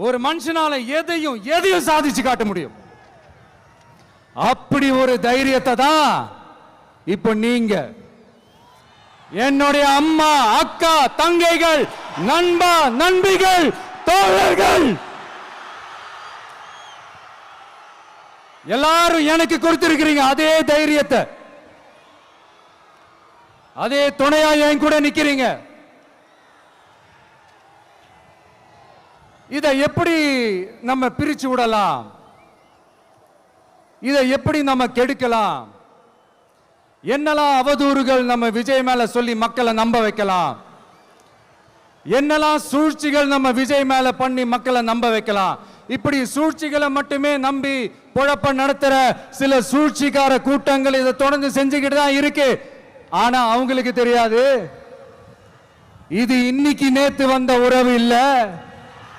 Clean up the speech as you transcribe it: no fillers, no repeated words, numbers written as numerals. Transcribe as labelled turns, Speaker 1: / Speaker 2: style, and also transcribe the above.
Speaker 1: ஒரு மனுஷனால எதையும் சாதிச்சு காட்ட முடியும். அப்படி ஒரு தைரியத்தை தான் இப்ப நீங்க என்னுடைய அம்மா, அக்கா, தங்கைகள், நண்பா, நண்பிகள், தோழர்கள் எல்லாரும் எனக்கு கொடுத்திருக்கிறீங்க. அதே தைரியத்தை, அதே துணையா என் கூட நிக்கிறீங்க. இதை எப்படி நம்ம பிரிச்சு விடலாம்? இதை எப்படி நம்ம கெடுக்கலாம்? என்னெல்லாம் அவதூறுகள் நம்ம விஜய் மேல சொல்லி மக்களை நம்ப வைக்கலாம்? என்னெல்லாம் சூழ்ச்சிகள் நம்ம விஜய் மேல பண்ணி மக்களை நம்ப வைக்கலாம்? இப்படி சூழ்ச்சிகளை மட்டுமே நம்பி பொழப்ப நடத்துற சில சூழ்ச்சிக்கார கூட்டங்கள் இதை தொடர்ந்து செஞ்சுக்கிட்டு தான் இருக்கு. ஆனா அவங்களுக்கு தெரியாது, இது இன்னைக்கு நேத்து வந்த உறவு இல்ல.